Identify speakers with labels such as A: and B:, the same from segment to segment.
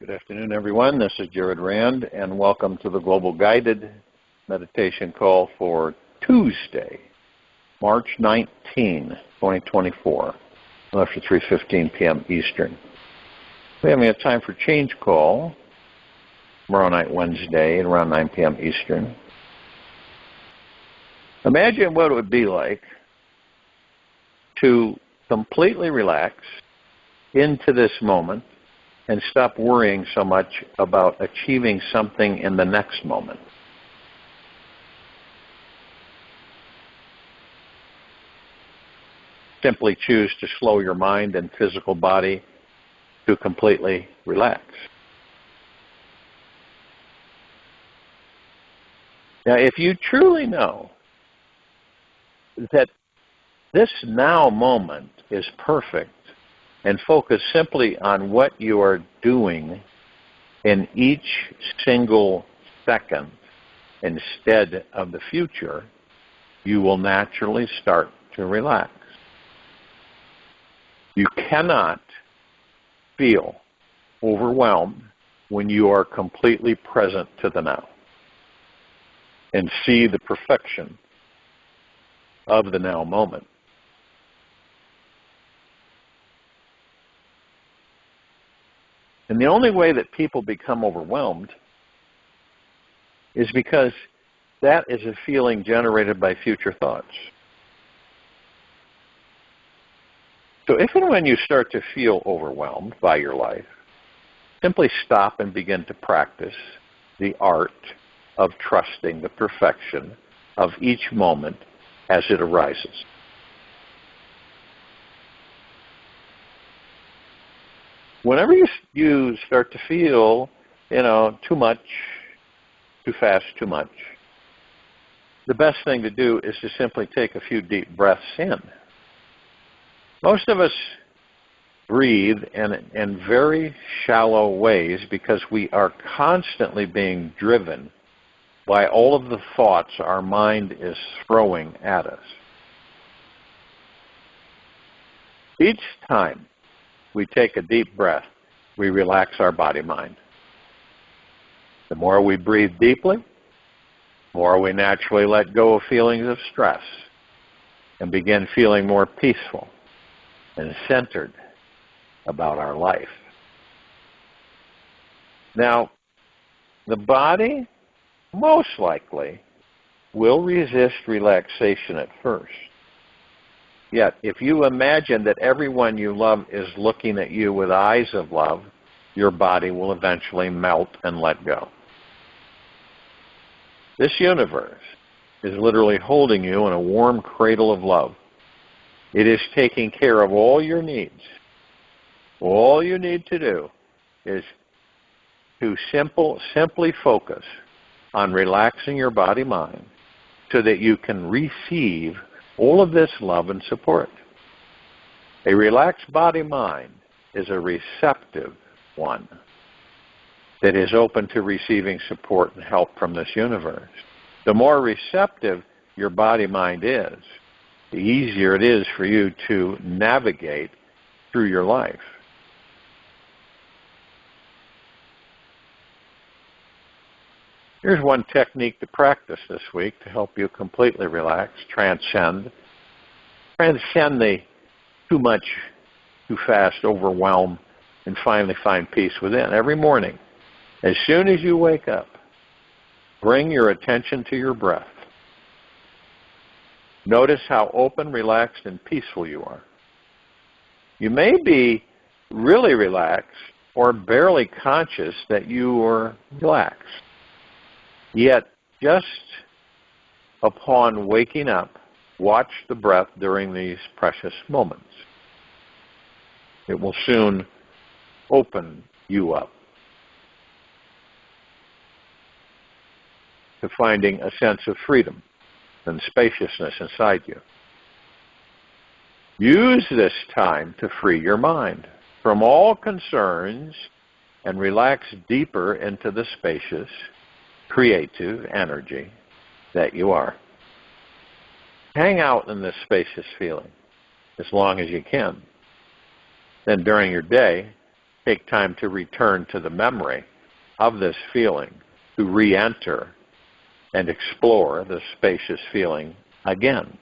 A: Good afternoon, everyone. This is Jared Rand, and welcome to the Global Guided Meditation Call for Tuesday, March 19, 2024, after 3:15 p.m. Eastern. We're having a time for change call tomorrow night, Wednesday, at around 9 p.m. Eastern. Imagine what it would be like to completely relax into this moment and stop worrying so much about achieving something in the next moment. Simply choose to slow your mind and physical body to completely relax. Now, if you truly know that this now moment is perfect, and focus simply on what you are doing in each single second instead of the future, you will naturally start to relax. You cannot feel overwhelmed when you are completely present to the now and see the perfection of the now moment. And the only way that people become overwhelmed is because that is a feeling generated by future thoughts. So if and when you start to feel overwhelmed by your life, simply stop and begin to practice the art of trusting the perfection of each moment as it arises. Whenever you start to feel, too much, too fast, too much, the best thing to do is to simply take a few deep breaths in. Most of us breathe in very shallow ways because we are constantly being driven by all of the thoughts our mind is throwing at us. Each time we take a deep breath, we relax our body-mind. The more we breathe deeply, the more we naturally let go of feelings of stress and begin feeling more peaceful and centered about our life. Now, the body most likely will resist relaxation at first. Yet, if you imagine that everyone you love is looking at you with eyes of love, your body will eventually melt and let go. This universe is literally holding you in a warm cradle of love. It is taking care of all your needs. All you need to do is to simply focus on relaxing your body-mind so that you can receive all of this love and support. A relaxed body-mind is a receptive one that is open to receiving support and help from this universe. The more receptive your body-mind is, the easier it is for you to navigate through your life. Here's one technique to practice this week to help you completely relax, transcend the too much, too fast, overwhelm, and finally find peace within. Every morning, as soon as you wake up, bring your attention to your breath. Notice how open, relaxed, and peaceful you are. You may be really relaxed or barely conscious that you are relaxed. Yet, just upon waking up, watch the breath during these precious moments. It will soon open you up to finding a sense of freedom and spaciousness inside you. Use this time to free your mind from all concerns and relax deeper into the spacious, creative energy that you are. Hang out in this spacious feeling as long as you can. Then during your day, take time to return to the memory of this feeling, to re-enter and explore the spacious feeling again.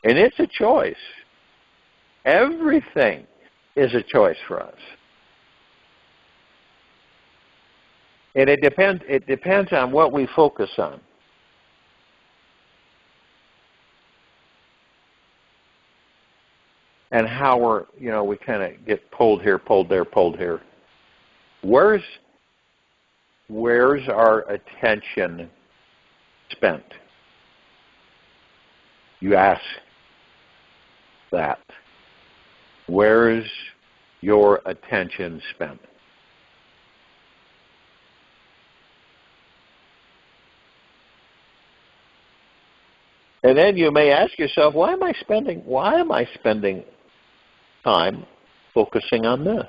A: And it's a choice. Everything is a choice for us. And it depends on what we focus on. And how we kind of get pulled here, pulled there, pulled here. Where's our attention spent? You ask that. Where's your attention spent? And then you may ask yourself, why am I spending time focusing on this?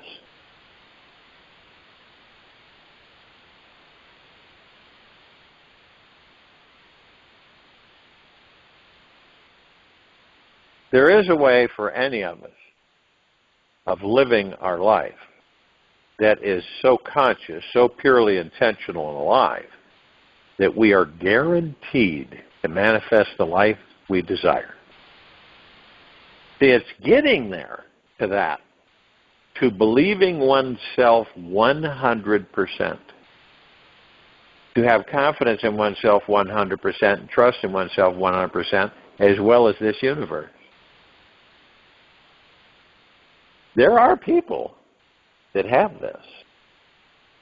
A: There is a way for any of us of living our life that is so conscious, so purely intentional and alive, that we are guaranteed to manifest the life we desire. See, it's getting there to that, to believing oneself 100%, to have confidence in oneself 100% and trust in oneself 100%, as well as this universe. There are people that have this.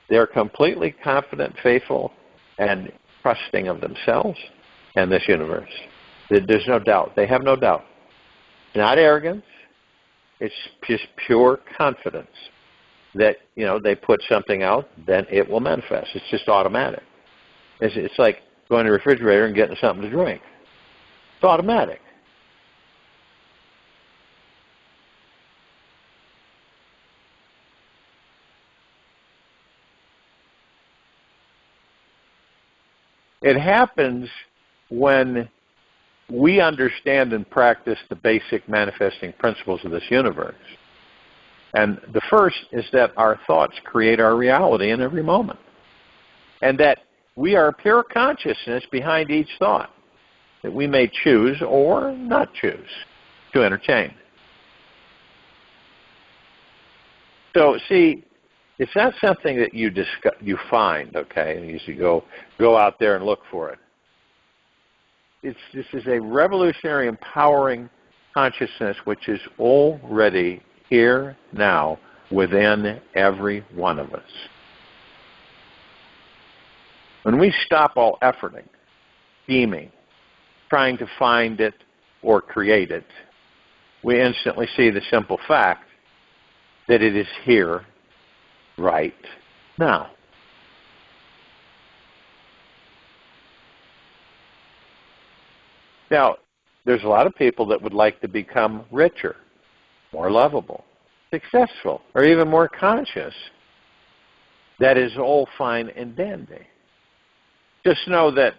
A: They're completely confident, faithful, and trusting of themselves and this universe. There's no doubt. They have no doubt. Not arrogance. It's just pure confidence that, they put something out, then it will manifest. It's just automatic. It's like going to the refrigerator and getting something to drink. It's automatic. It happens when we understand and practice the basic manifesting principles of this universe. And the first is that our thoughts create our reality in every moment. And that we are pure consciousness behind each thought that we may choose or not choose to entertain. So, see, it's not something that you find, okay, and you go out there and look for it. This is a revolutionary, empowering consciousness which is already here now within every one of us. When we stop all efforting, scheming, trying to find it or create it, we instantly see the simple fact that it is here right now. Now, there's a lot of people that would like to become richer, more lovable, successful, or even more conscious. That is all fine and dandy. Just know that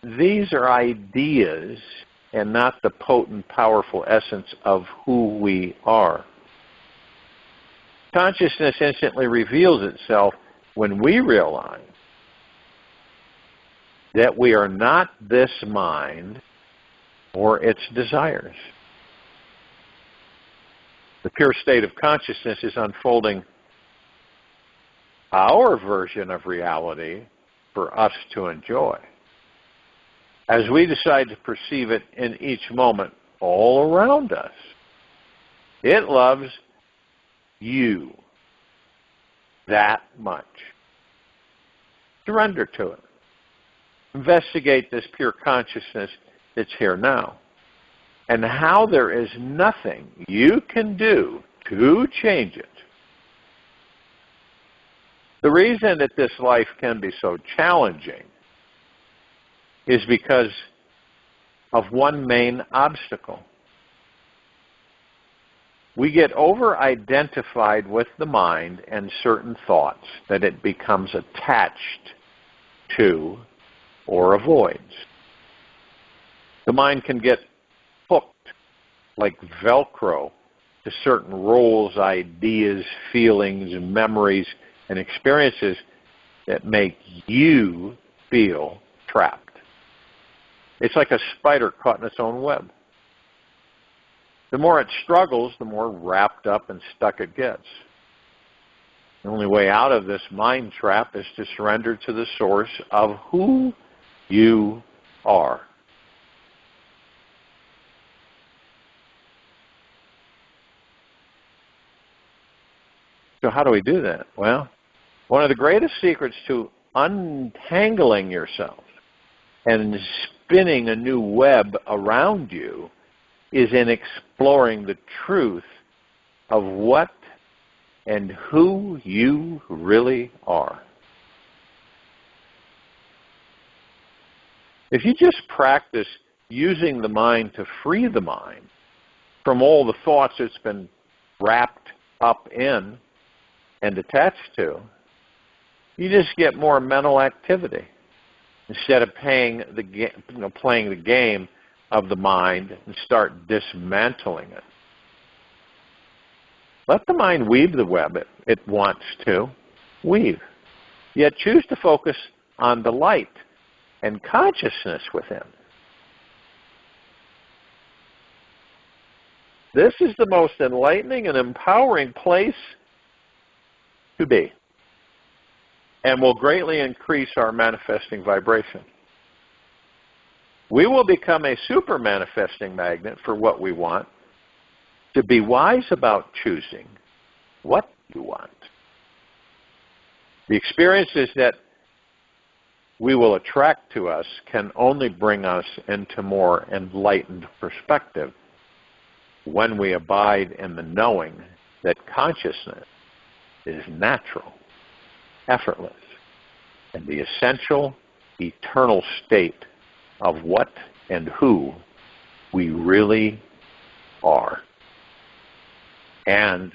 A: these are ideas and not the potent, powerful essence of who we are. Consciousness instantly reveals itself when we realize that we are not this mind or its desires. The pure state of consciousness is unfolding our version of reality for us to enjoy. As we decide to perceive it in each moment all around us, it loves you that much. Surrender to it. Investigate this pure consciousness that's here now, and how there is nothing you can do to change it. The reason that this life can be so challenging is because of one main obstacle. We get over-identified with the mind and certain thoughts that it becomes attached to or avoids. The mind can get hooked like Velcro to certain roles, ideas, feelings, memories, and experiences that make you feel trapped. It's like a spider caught in its own web. The more it struggles, the more wrapped up and stuck it gets. The only way out of this mind trap is to surrender to the source of who you are. So how do we do that? Well, one of the greatest secrets to untangling yourself and spinning a new web around you is in exploring the truth of what and who you really are. If you just practice using the mind to free the mind from all the thoughts it's been wrapped up in and attached to, you just get more mental activity instead of playing the game of the mind and start dismantling it. Let the mind weave the web it wants to weave, yet choose to focus on the light and consciousness within. This is the most enlightening and empowering place to be, and will greatly increase our manifesting vibration. We will become a super manifesting magnet for what we want. To be wise about choosing what you want. The experiences that we will attract to us can only bring us into more enlightened perspective when we abide in the knowing that consciousness is natural, effortless, and the essential, eternal state of what and who we really are. And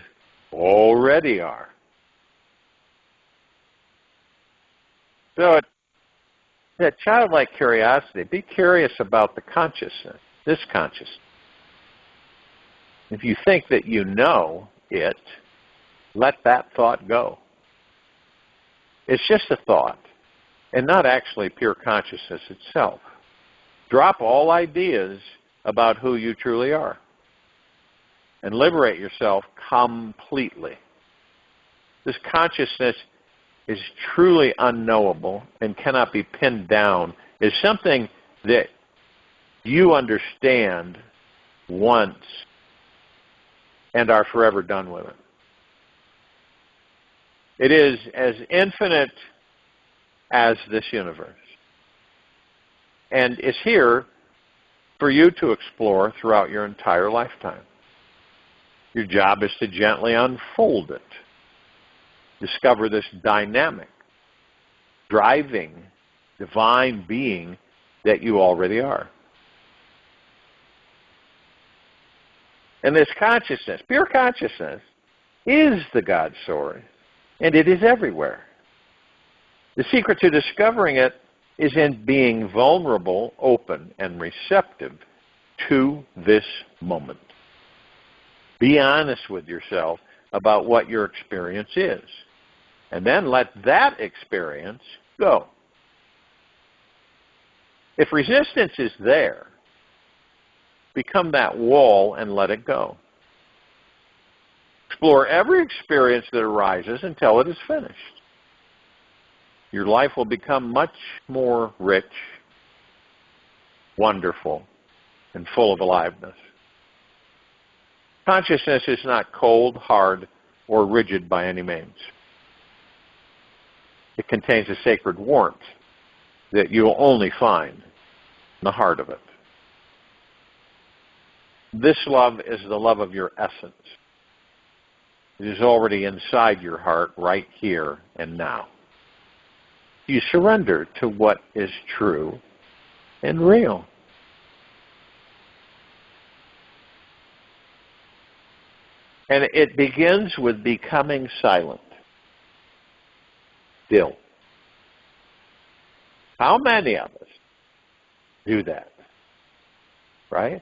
A: already are. So that childlike curiosity, be curious about the consciousness, this consciousness. If you think that you know it, let that thought go. It's just a thought, and not actually pure consciousness itself. Drop all ideas about who you truly are, and liberate yourself completely. This consciousness is truly unknowable and cannot be pinned down. It's something that you understand once and are forever done with it. It is as infinite as this universe, and is here for you to explore throughout your entire lifetime. Your job is to gently unfold it. Discover this dynamic, driving, divine being that you already are. And this consciousness, pure consciousness, is the God source, and it is everywhere. The secret to discovering it is in being vulnerable, open, and receptive to this moment. Be honest with yourself about what your experience is, and then let that experience go. If resistance is there, become that wall and let it go. Explore every experience that arises until it is finished. Your life will become much more rich, wonderful, and full of aliveness. Consciousness is not cold, hard, or rigid by any means. It contains a sacred warmth that you'll only find in the heart of it. This love is the love of your essence. It is already inside your heart right here and now. You surrender to what is true and real. And it begins with becoming silent. Still. How many of us do that? Right?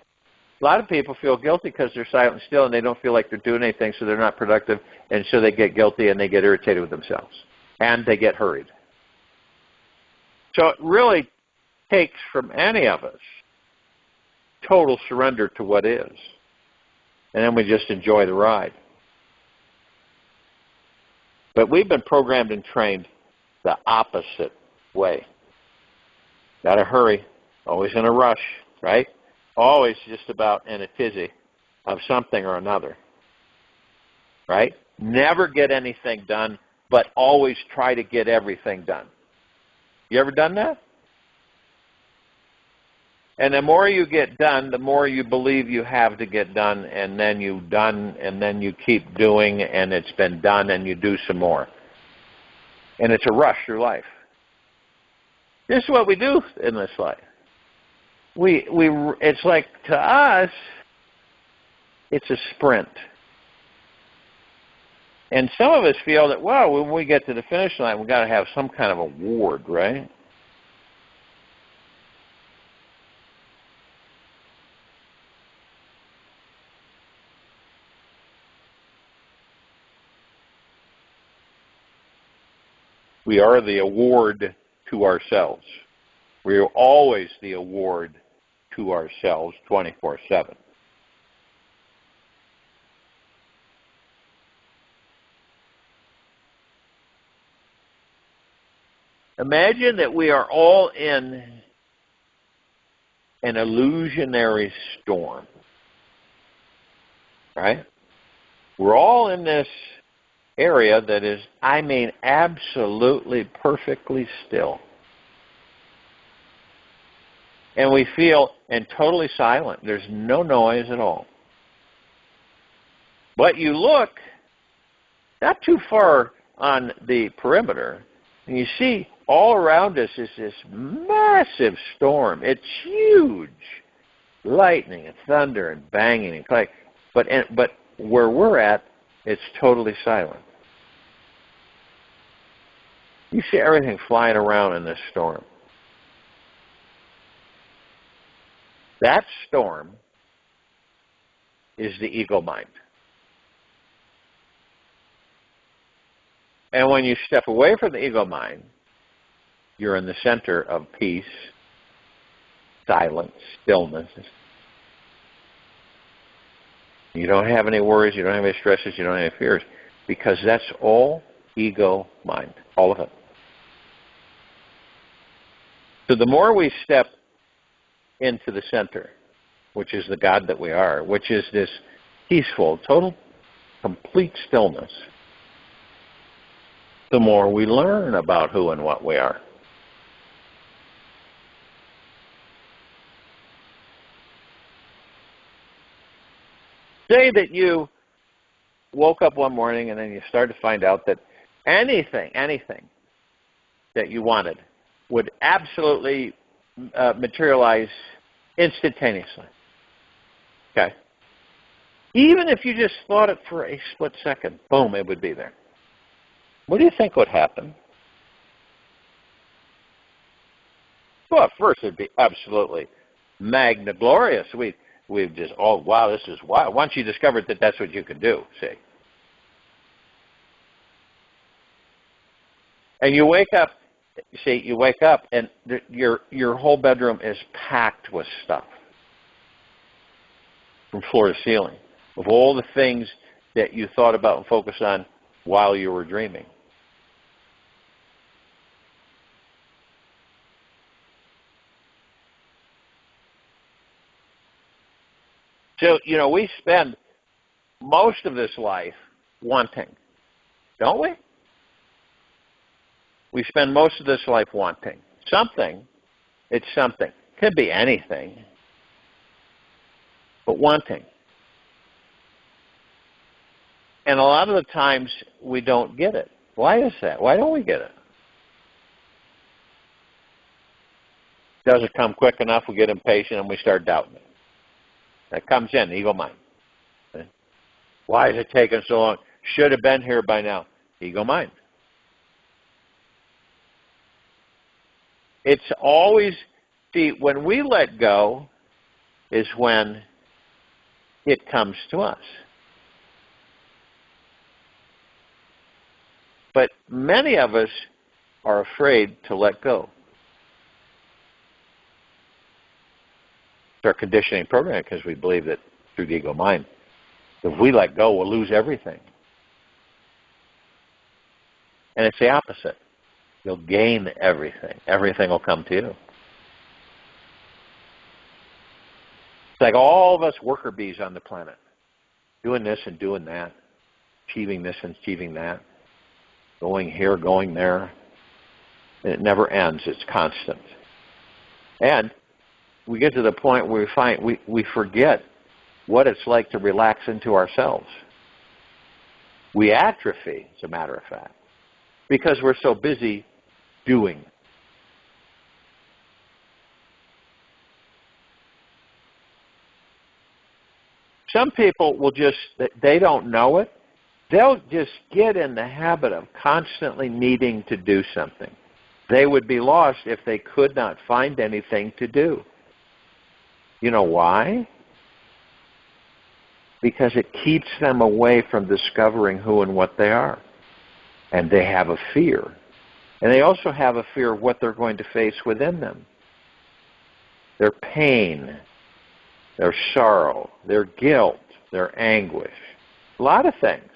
A: A lot of people feel guilty because they're silent and still and they don't feel like they're doing anything, so they're not productive, and so they get guilty and they get irritated with themselves. And they get hurried. So it really takes from any of us total surrender to what is. And then we just enjoy the ride. But we've been programmed and trained the opposite way. Got to hurry. Always in a rush, right? Always just about in a tizzy of something or another, right? Never get anything done, but always try to get everything done. You ever done that? And the more you get done, the more you believe you have to get done, and then you've done, and then you keep doing, and it's been done, and you do some more. And it's a rush through life. This is what we do in this life. It's like, to us, it's a sprint. And some of us feel that, well, when we get to the finish line, we've got to have some kind of award, right? We are the award to ourselves. We are always the award to ourselves 24/7. Imagine that we are all in an illusionary storm, right? We're all in this area that is, I mean, absolutely perfectly still. And we feel, and totally silent. There's no noise at all. But you look not too far on the perimeter, and you see all around us is this massive storm. It's huge. Lightning and thunder and banging and clay. But where we're at, it's totally silent. You see everything flying around in this storm. That storm is the ego mind. And when you step away from the ego mind, you're in the center of peace, silence, stillness. You don't have any worries, you don't have any stresses, you don't have any fears, because that's all ego mind, all of it. So the more we step into the center, which is the God that we are, which is this peaceful, total, complete stillness, the more we learn about who and what we are. Say that you woke up one morning and then you started to find out that anything that you wanted would absolutely materialize instantaneously. Okay? Even if you just thought it for a split second, boom, it would be there. What do you think would happen? Well, at first it'd be absolutely magna glorious. We've just, oh, wow, this is wild. Once you discovered that that's what you could do, see. And you wake up, and your whole bedroom is packed with stuff from floor to ceiling of all the things that you thought about and focused on while you were dreaming. So, we spend most of this life wanting, don't we? We spend most of this life wanting. Something, it's something. Could be anything, but wanting. And a lot of the times we don't get it. Why is that? Why don't we get it? Doesn't come quick enough, we get impatient and we start doubting it. That comes in, ego mind. Why is it taking so long? Should have been here by now. Ego mind. It's always, see, when we let go is when it comes to us. But many of us are afraid to let go. It's our conditioning program because we believe that through the ego mind, if we let go, we'll lose everything. And it's the opposite. You'll gain everything. Everything will come to you. It's like all of us worker bees on the planet, doing this and doing that, achieving this and achieving that, going here, going there. And it never ends. It's constant. And we get to the point where we find we forget what it's like to relax into ourselves. We atrophy, as a matter of fact, because we're so busy doing. Some people will just, they don't know it, they'll just get in the habit of constantly needing to do something. They would be lost if they could not find anything to do. You know why? Because it keeps them away from discovering who and what they are. And they have a fear. And they also have a fear of what they're going to face within them. Their pain, their sorrow, their guilt, their anguish. A lot of things.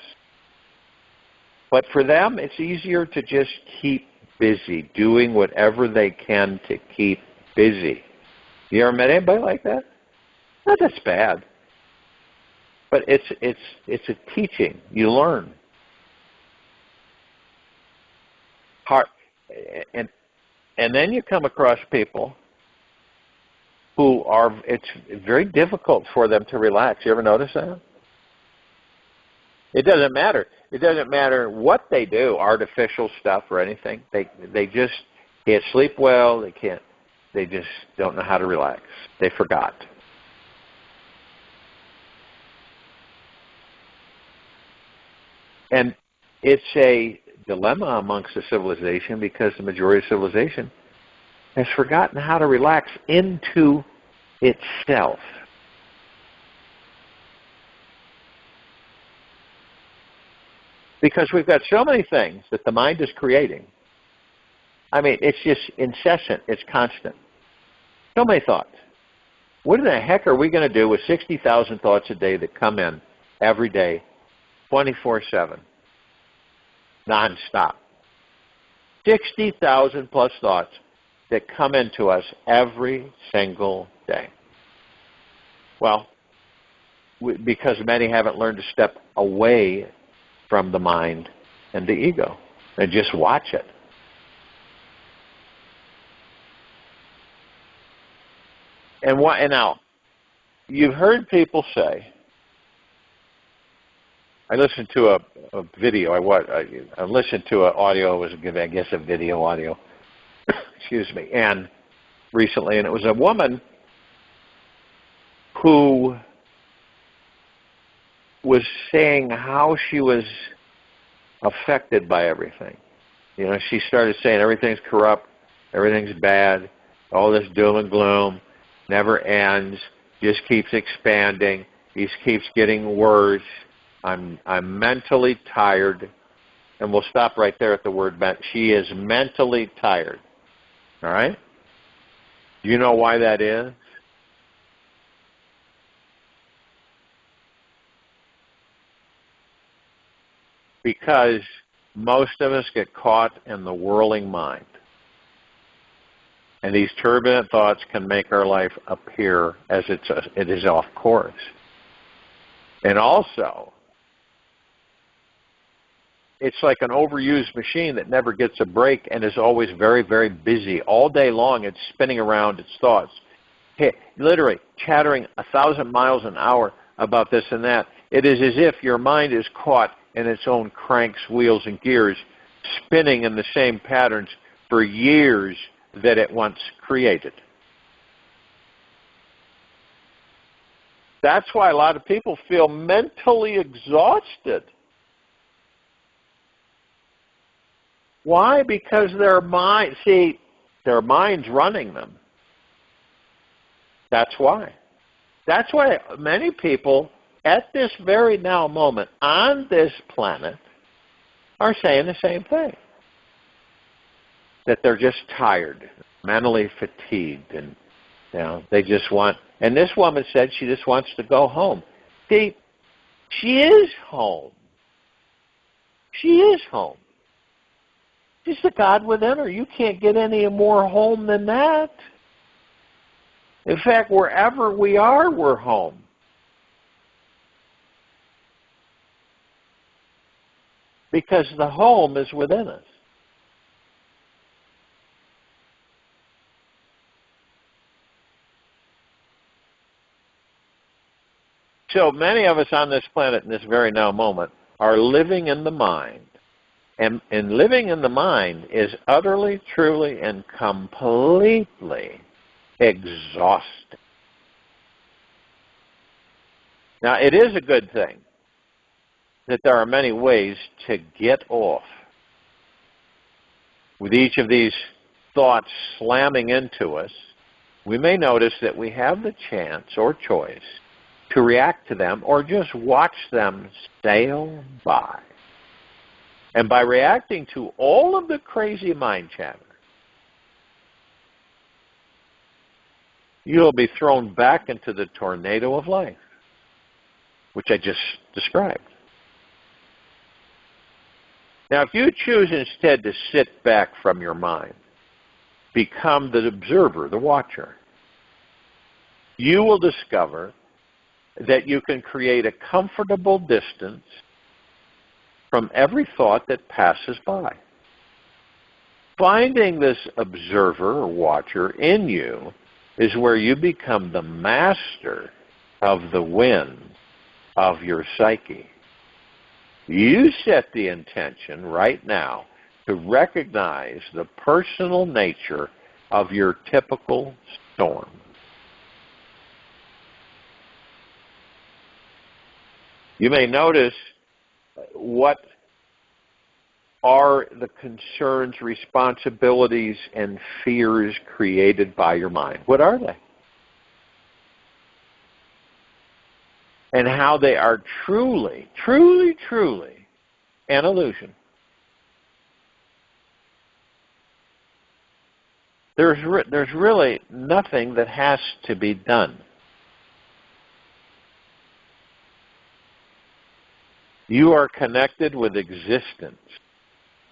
A: But for them, it's easier to just keep busy, doing whatever they can to keep busy. You ever met anybody like that? Not that's bad. But it's a teaching. You learn. And then you come across people who are, it's very difficult for them to relax. You ever notice that? It doesn't matter. It doesn't matter what they do, artificial stuff or anything. They just can't sleep well. They just don't know how to relax. They forgot. And it's a dilemma amongst the civilization because the majority of civilization has forgotten how to relax into itself. Because we've got so many things that the mind is creating. I mean, it's just incessant. It's constant. So many thoughts. What in the heck are we going to do with 60,000 thoughts a day that come in every day, 24/7, nonstop? 60,000 plus thoughts that come into us every single day. Well, because many haven't learned to step away from the mind and the ego and just watch it. And now, you've heard people say, I listened to a video, I listened to an audio, it was, I guess, a video audio, excuse me, and recently, and it was a woman who was saying how she was affected by everything. You know, she started saying everything's corrupt, everything's bad, all this doom and gloom never ends, just keeps expanding, just keeps getting worse. I'm mentally tired, and we'll stop right there at the word she is mentally tired. All right? Do you know why that is? Because most of us get caught in the whirling mind. And these turbulent thoughts can make our life appear as it is off course. And also, it's like an overused machine that never gets a break and is always very, very busy. All day long, it's spinning around its thoughts, literally chattering 1,000 miles an hour about this and that. It is as if your mind is caught in its own cranks, wheels, and gears, spinning in the same patterns for years that it once created. That's why a lot of people feel mentally exhausted. Why? Because their mind's running them. That's why. That's why many people at this very now moment on this planet are saying the same thing. That they're just tired, mentally fatigued, and they just want, and this woman said she just wants to go home. See, she is home. She is home. She's the God within her. You can't get any more home than that. In fact, wherever we are, we're home. Because the home is within us. So many of us on this planet in this very now moment are living in the mind. And living in the mind is utterly, truly, and completely exhausting. Now, it is a good thing that there are many ways to get off. With each of these thoughts slamming into us, we may notice that we have the chance or choice to react to them or just watch them sail by. And by reacting to all of the crazy mind chatter, you'll be thrown back into the tornado of life, which I just described. Now, if you choose instead to sit back from your mind, become the observer, the watcher, you will discover that you can create a comfortable distance from every thought that passes by. Finding this observer or watcher in you is where you become the master of the wind of your psyche. You set the intention right now to recognize the personal nature of your typical storm. You may notice what are the concerns, responsibilities, and fears created by your mind. What are they? And how they are truly, truly, truly an illusion. There's really nothing that has to be done. You are connected with existence,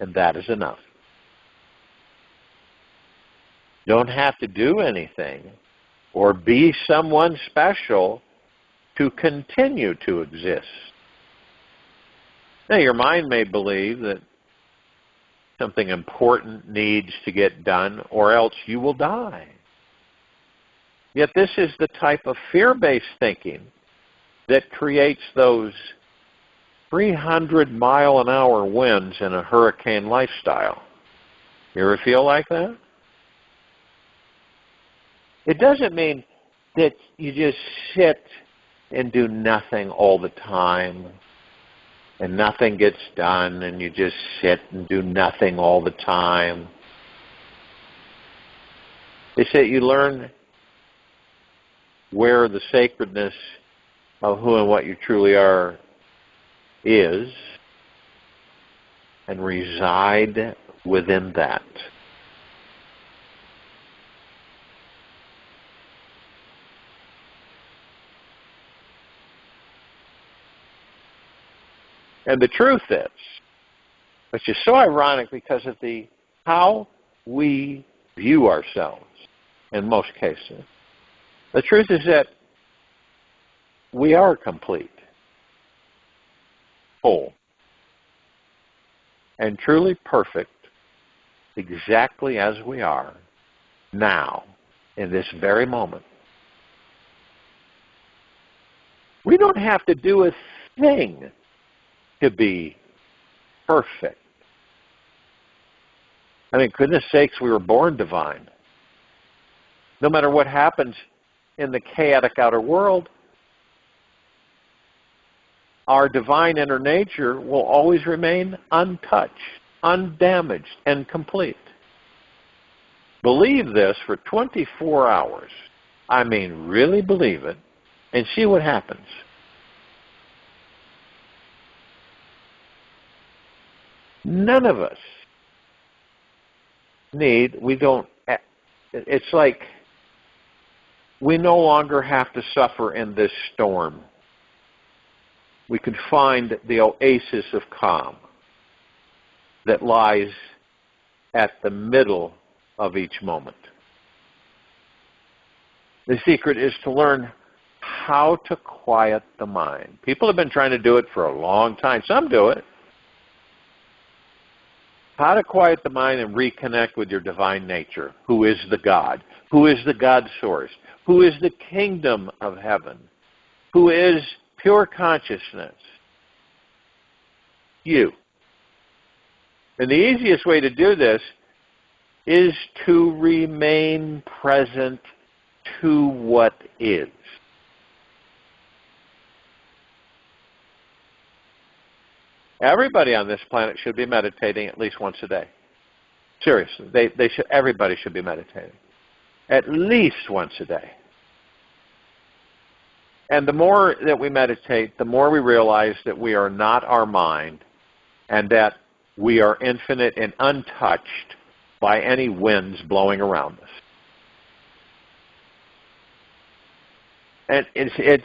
A: and that is enough. You don't have to do anything or be someone special to continue to exist. Now, your mind may believe that something important needs to get done or else you will die. Yet this is the type of fear-based thinking that creates those 300-mile-an-hour winds in a hurricane lifestyle. You ever feel like that? It doesn't mean that you just sit and do nothing all the time and nothing gets done and you just sit and do nothing all the time. It's that you learn where the sacredness of who and what you truly are is and reside within that. And the truth is, which is so ironic because of how we view ourselves in most cases, the truth is that we are complete, whole, and truly perfect exactly as we are now, in this very moment. We don't have to do a thing to be perfect. I mean, goodness sakes, we were born divine. No matter what happens in the chaotic outer world, our divine inner nature will always remain untouched, undamaged, and complete. Believe this for 24 hours. I mean, really believe it, and see what happens. None of us it's like we no longer have to suffer in this storm. We can find the oasis of calm that lies at the middle of each moment. The secret is to learn how to quiet the mind. People have been trying to do it for a long time. Some do it. How to quiet the mind and reconnect with your divine nature. Who is the God? Who is the God source? Who is the kingdom of heaven? Who is pure consciousness? You. And the easiest way to do this is to remain present to what is. Everybody on this planet should be meditating at least once a day. Seriously, everybody should be meditating at least once a day. And the more that we meditate, the more we realize that we are not our mind and that we are infinite and untouched by any winds blowing around us. And it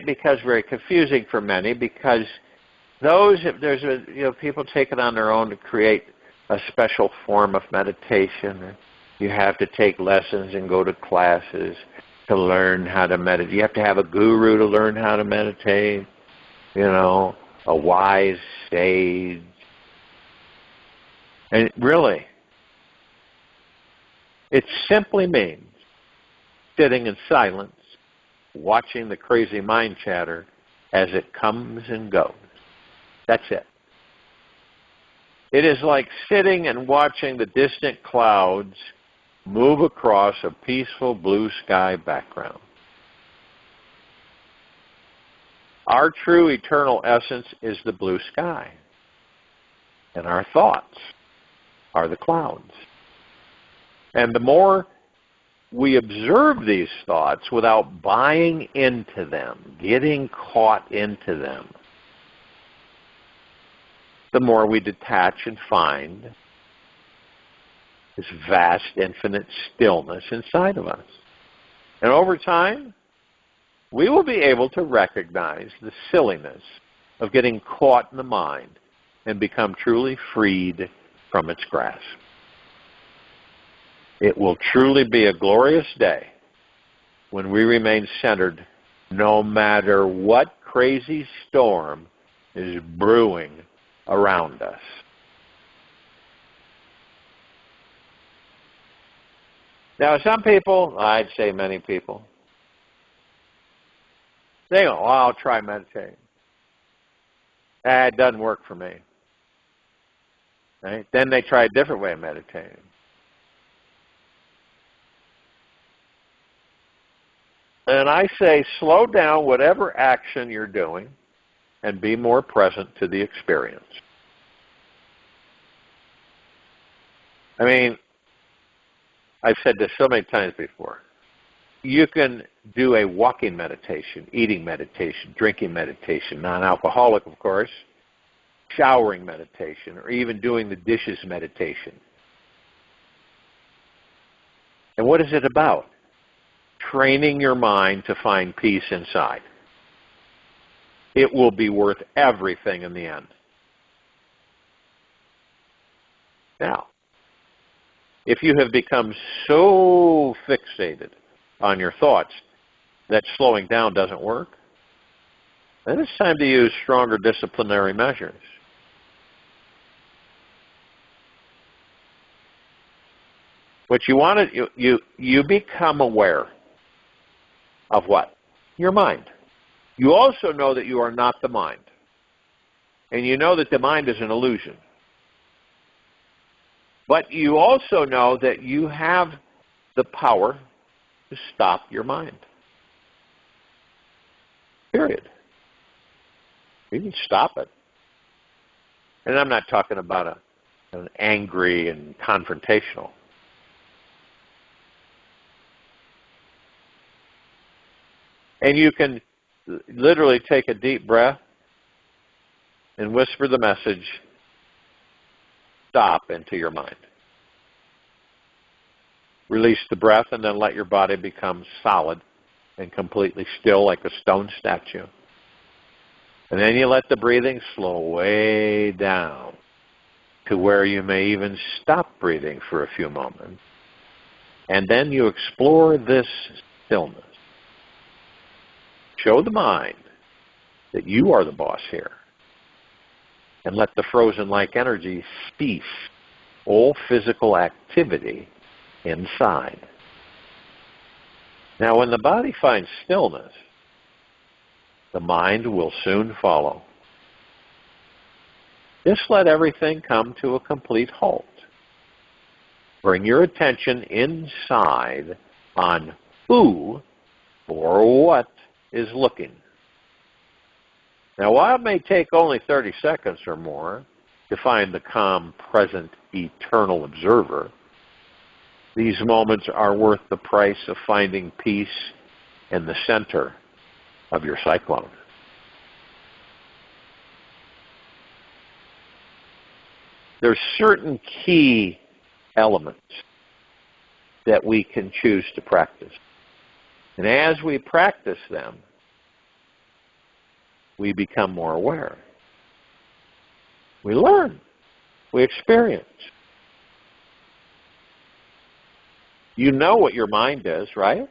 A: becomes very confusing for many because people take it on their own to create a special form of meditation. You have to take lessons and go to classes to learn how to meditate. You have to have a guru to learn how to meditate, a wise sage. And really, it simply means sitting in silence, watching the crazy mind chatter as it comes and goes. That's it. It is like sitting and watching the distant clouds move across a peaceful blue sky background. Our true eternal essence is the blue sky, and our thoughts are the clouds. And the more we observe these thoughts without buying into them, getting caught into them, the more we detach and find this vast, infinite stillness inside of us. And over time, we will be able to recognize the silliness of getting caught in the mind and become truly freed from its grasp. It will truly be a glorious day when we remain centered no matter what crazy storm is brewing around us. Now, some people, I'd say many people, they go, I'll try meditating. It doesn't work for me. Right? Then they try a different way of meditating. And I say, slow down whatever action you're doing and be more present to the experience. I mean, I've said this so many times before. You can do a walking meditation, eating meditation, drinking meditation, non-alcoholic, of course, showering meditation, or even doing the dishes meditation. And what is it about? Training your mind to find peace inside. It will be worth everything in the end. Now, if you have become so fixated on your thoughts that slowing down doesn't work, then it's time to use stronger disciplinary measures. What you want to, you become aware of what? Your mind. You also know that you are not the mind. And you know that the mind is an illusion. But you also know that you have the power to stop your mind. Period. You can stop it. And I'm not talking about an angry and confrontational. And you can literally take a deep breath and whisper the message, stop into your mind. Release the breath and then let your body become solid and completely still like a stone statue. And then you let the breathing slow way down to where you may even stop breathing for a few moments. And then you explore this stillness. Show the mind that you are the boss here. And let the frozen-like energy cease all physical activity inside. Now, when the body finds stillness, the mind will soon follow. Just let everything come to a complete halt. Bring your attention inside on who or what is looking. Now, while it may take only 30 seconds or more to find the calm, present, eternal observer, these moments are worth the price of finding peace in the center of your cyclone. There's certain key elements that we can choose to practice. And as we practice them, we become more aware. We learn. We experience. You know what your mind is, right?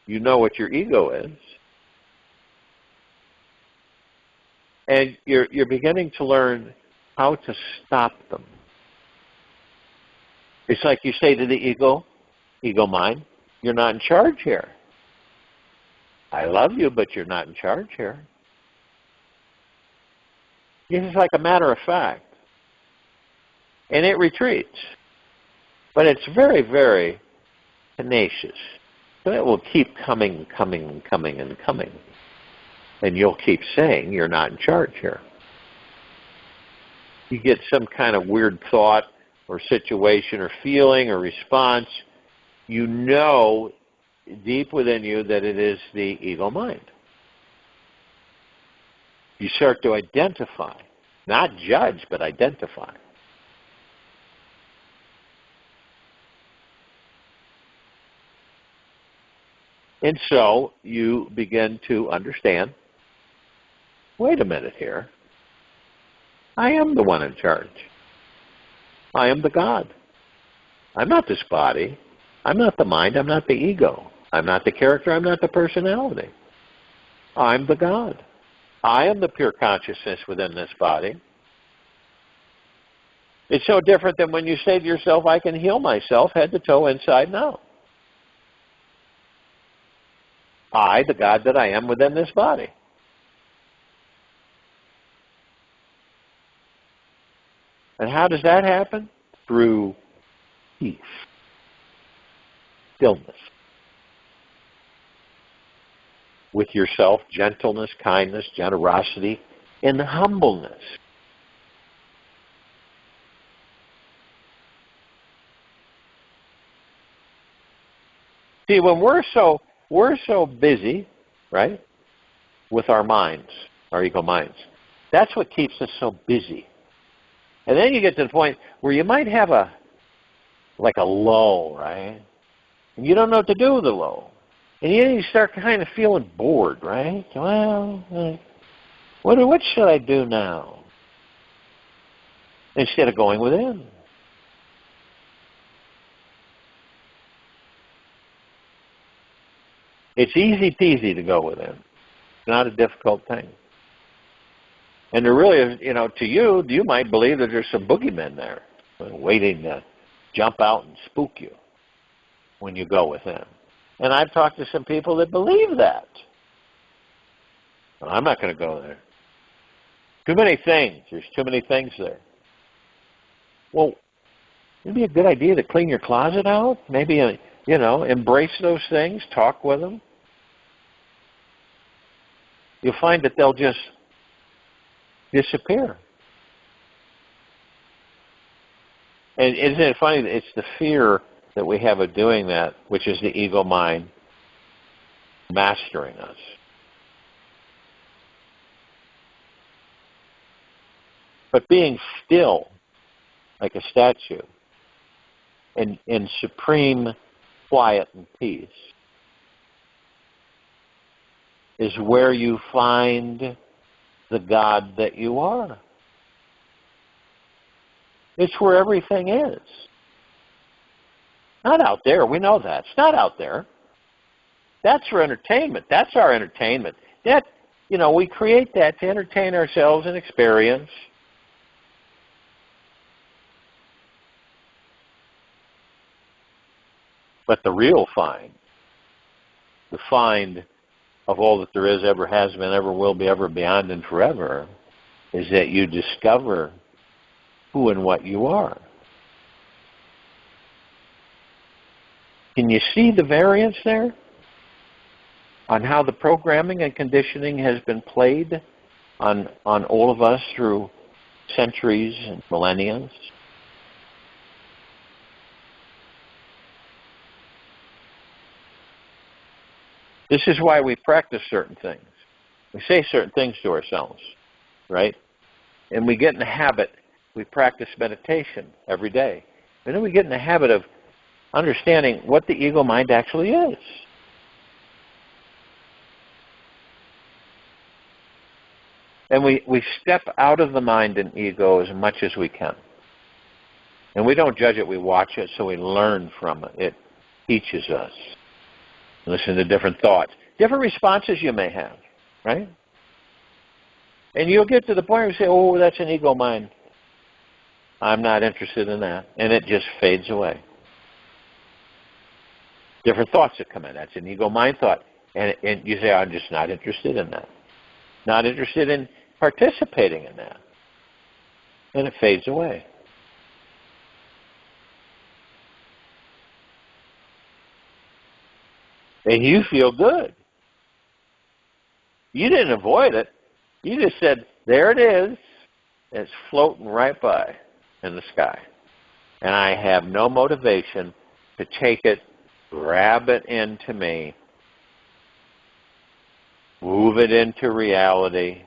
A: You know what your ego is. And you're beginning to learn how to stop them. It's like you say to the ego mind, you're not in charge here. I love you, but you're not in charge here. It's like a matter of fact. And it retreats. But it's very, very tenacious. So it will keep coming and coming and coming and coming. And you'll keep saying you're not in charge here. You get some kind of weird thought or situation or feeling or response, you know deep within you that it is the ego mind. You start to identify, not judge, but identify. And so you begin to understand, wait a minute here. I am the one in charge. I am the God. I'm not this body. I'm not the mind. I'm not the ego. I'm not the character. I'm not the personality. I'm the God. I am the pure consciousness within this body. It's so different than when you say to yourself, I can heal myself head to toe, inside and out. I, the God that I am within this body. And how does that happen? Through peace, stillness. With yourself, gentleness, kindness, generosity, and humbleness. See, when we're so busy, right, with our minds, our ego minds, that's what keeps us so busy. And then you get to the point where you might have a lull, right? And you don't know what to do with the lull. And then you start kind of feeling bored, right? Well, what should I do now? Instead of going within. It's easy peasy to go within. It's not a difficult thing. And there really is, to you might believe that there's some boogeymen there waiting to jump out and spook you when you go within. And I've talked to some people that believe that. Well, I'm not going to go there. Too many things. There's too many things there. Well, it'd be a good idea to clean your closet out. Maybe, embrace those things. Talk with them. You'll find that they'll just disappear. And isn't it funny that it's the fear that we have of doing that, which is the ego mind mastering us. But being still, like a statue, in supreme quiet and peace, is where you find the God that you are. It's where everything is. Not out there. We know that. It's not out there. That's for entertainment. That's our entertainment. That, we create that to entertain ourselves and experience. But the real find, the find of all that there is, ever has been, ever will be, ever beyond, and forever, is that you discover who and what you are. Can you see the variance there on how the programming and conditioning has been played on all of us through centuries and millennia? This is why we practice certain things. We say certain things to ourselves, right? And we get in the habit. We practice meditation every day. And then we get in the habit of understanding what the ego mind actually is. And we step out of the mind and ego as much as we can. And we don't judge it, we watch it, so we learn from it. It teaches us. Listen to different thoughts, different responses you may have, right? And you'll get to the point where you say, oh, that's an ego mind. I'm not interested in that. And it just fades away. Different thoughts that come in. That's an ego mind thought. And you say, I'm just not interested in that. Not interested in participating in that. And it fades away. And you feel good. You didn't avoid it. You just said, there it is. It's floating right by in the sky. And I have no motivation to take it, grab it into me, move it into reality,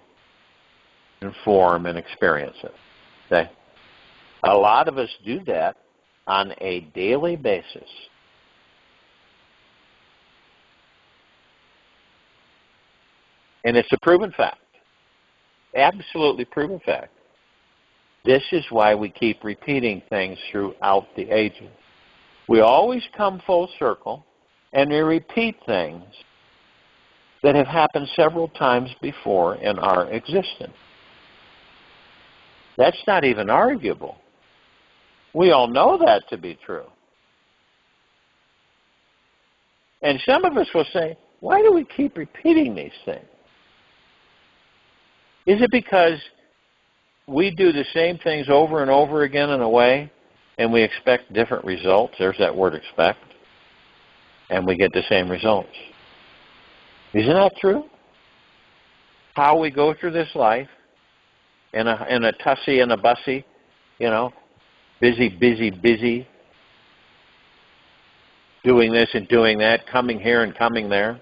A: and form and experience it. Okay? A lot of us do that on a daily basis. And it's a proven fact. Absolutely proven fact. This is why we keep repeating things throughout the ages. We always come full circle and we repeat things that have happened several times before in our existence. That's not even arguable. We all know that to be true. And some of us will say, why do we keep repeating these things? Is it because we do the same things over and over again in a way, and we expect different results? There's that word, expect. And we get the same results. Isn't that true? How we go through this life in a tussy and a bussy, busy, doing this and doing that, coming here and coming there.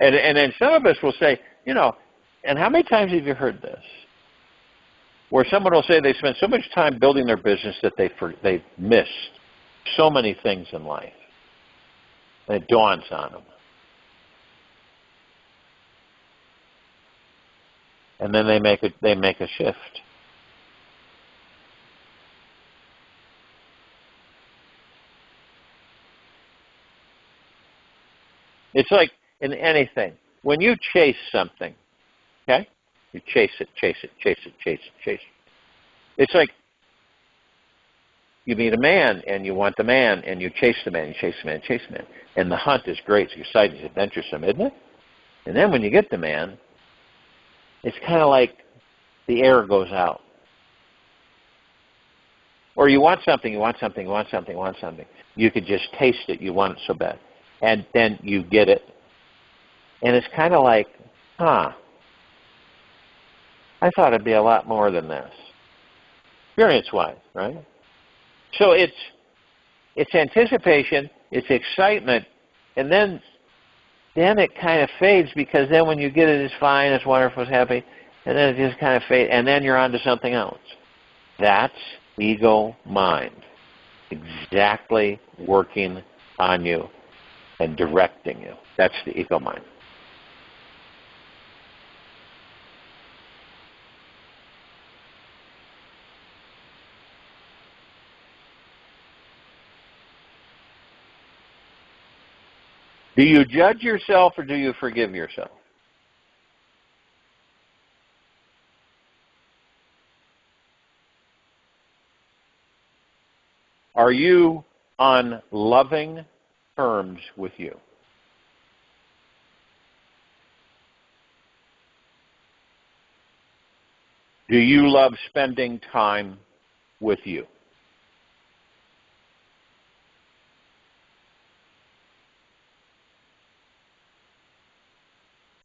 A: And then some of us will say, and how many times have you heard this? Where someone will say they spent so much time building their business that they missed so many things in life. And it dawns on them. And then they make a shift. It's like in anything. When you chase something, okay? You chase it. It's like you meet a man and you want the man and you chase the man, And the hunt is great, it's exciting, it's adventuresome, isn't it? And then when you get the man, it's kind of like the air goes out. Or you want something. You could just taste it, you want it so bad. And then you get it. And it's kind of like, I thought it'd be a lot more than this. Experience-wise, right? So it's anticipation, it's excitement, and then then it kind of fades, because then when you get it, it's fine, it's wonderful, it's happy, and then it just kind of fades, and then you're on to something else. That's ego mind, exactly working on you and directing you. That's the ego mind. Do you judge yourself or do you forgive yourself? Are you on loving terms with you? Do you love spending time with you?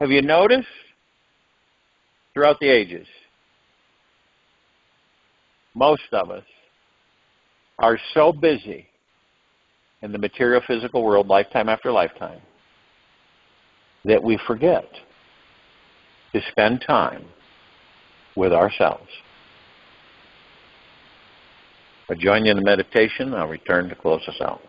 A: Have you noticed throughout the ages, most of us are so busy in the material physical world, lifetime after lifetime, that we forget to spend time with ourselves. I'll join you in the meditation. I'll return to close us out.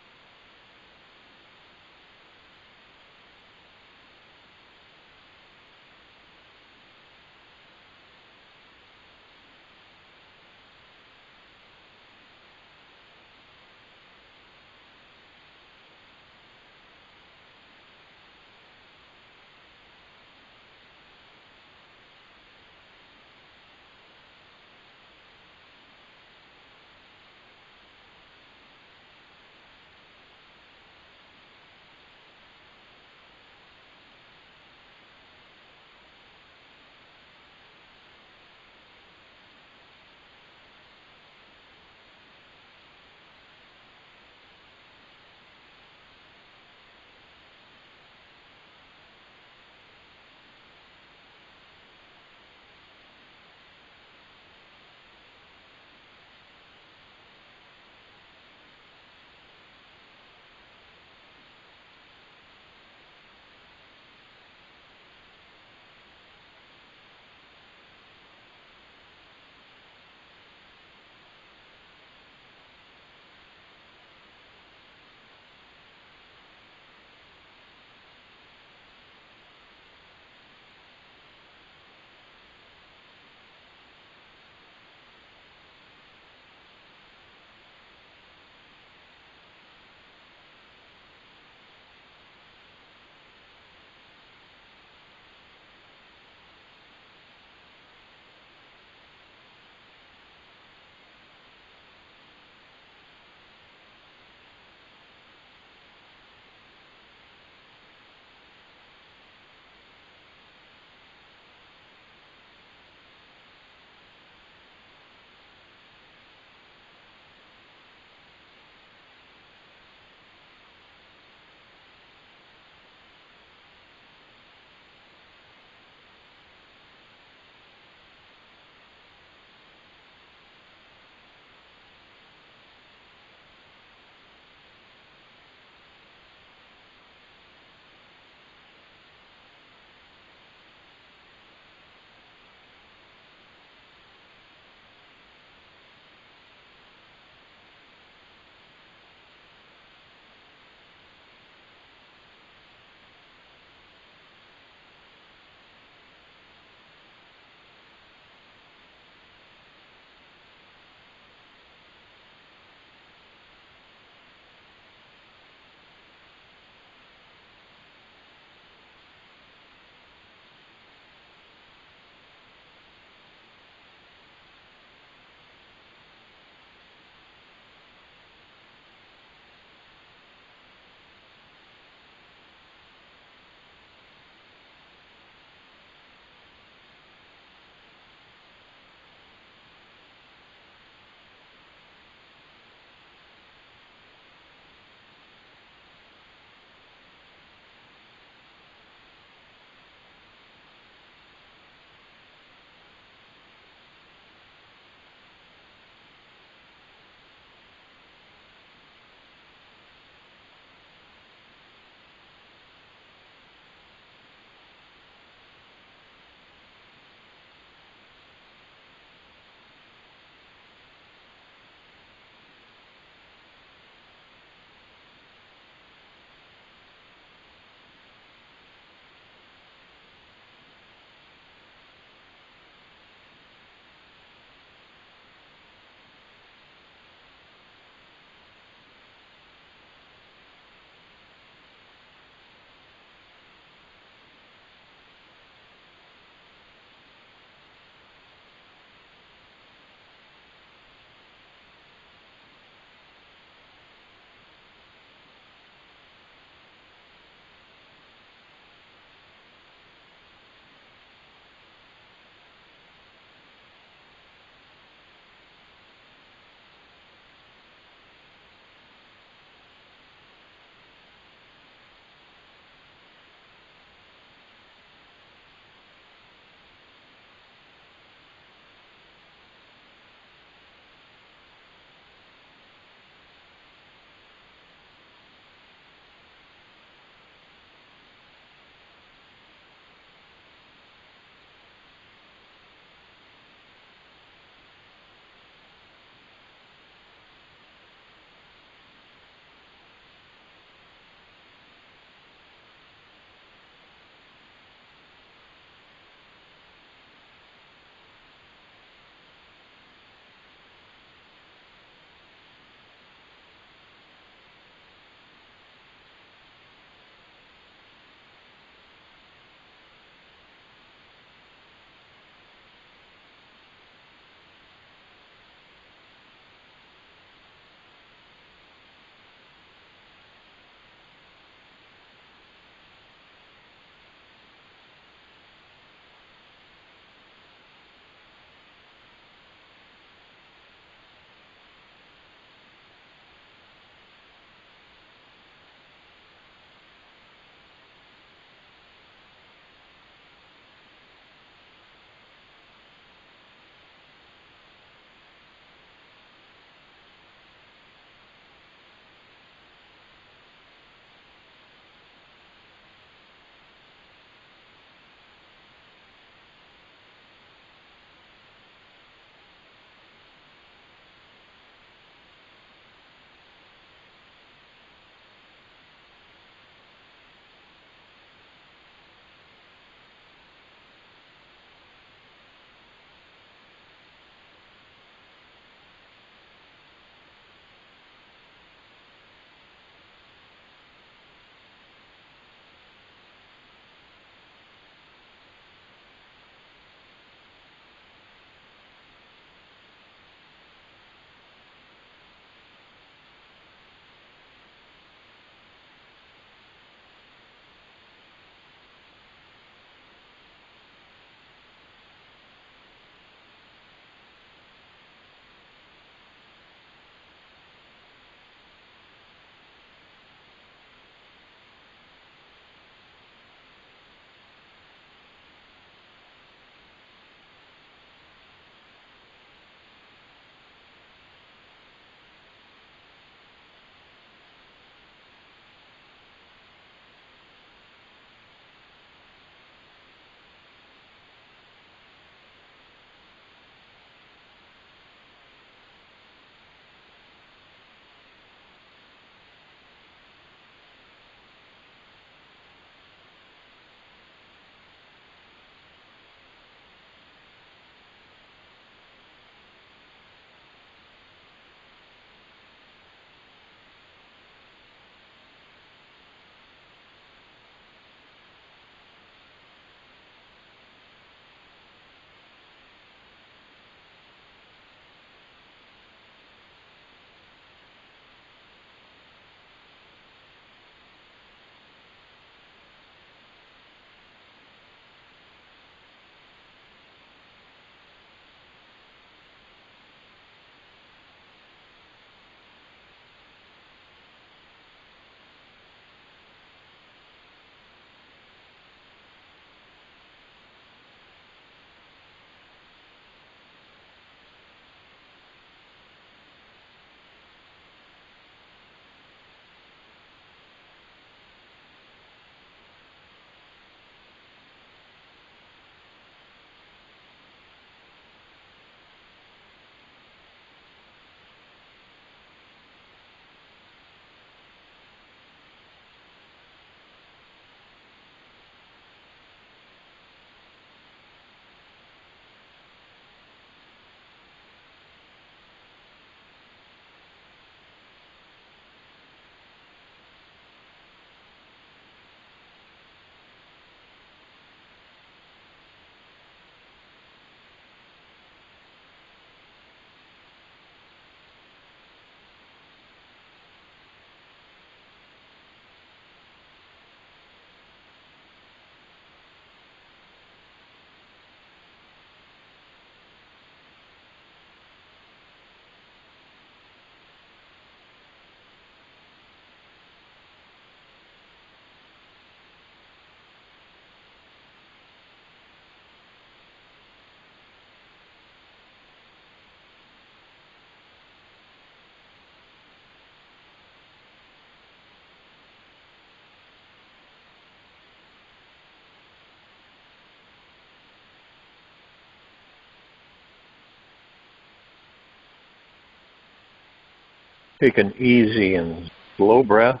A: Take an easy and slow breath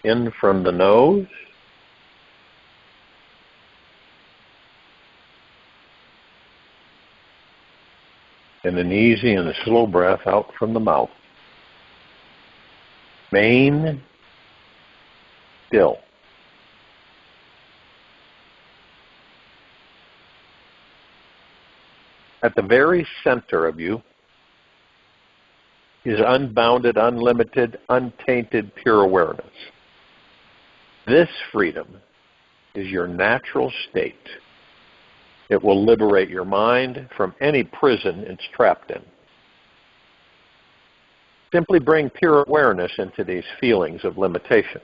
A: in from the nose. And an easy and a slow breath out from the mouth. Remain still. At the very center of you is unbounded, unlimited, untainted, pure awareness. This freedom is your natural state. It will liberate your mind from any prison it's trapped in. Simply bring pure awareness into these feelings of limitation.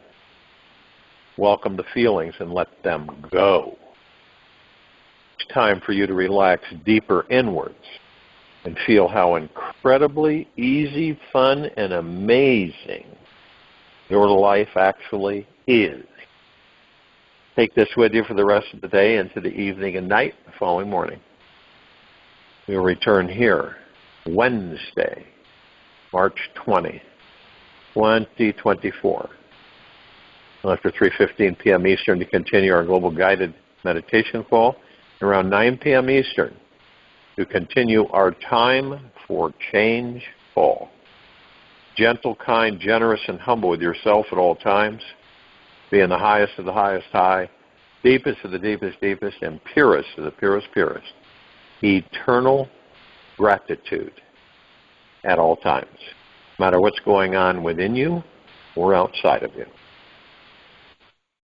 A: Welcome the feelings and let them go. It's time for you to relax deeper inwards and feel how incredibly easy, fun, and amazing your life actually is. Take this with you for the rest of the day into the evening and night the following morning. We'll return here Wednesday, March 20, 2024. After 3:15 p.m. Eastern to continue our global guided meditation call. Around 9 p.m. Eastern to continue our time for change call. Gentle, kind, generous, and humble with yourself at all times. Being the highest of the highest high, deepest of the deepest deepest, and purest of the purest purest. Eternal gratitude at all times, no matter what's going on within you or outside of you.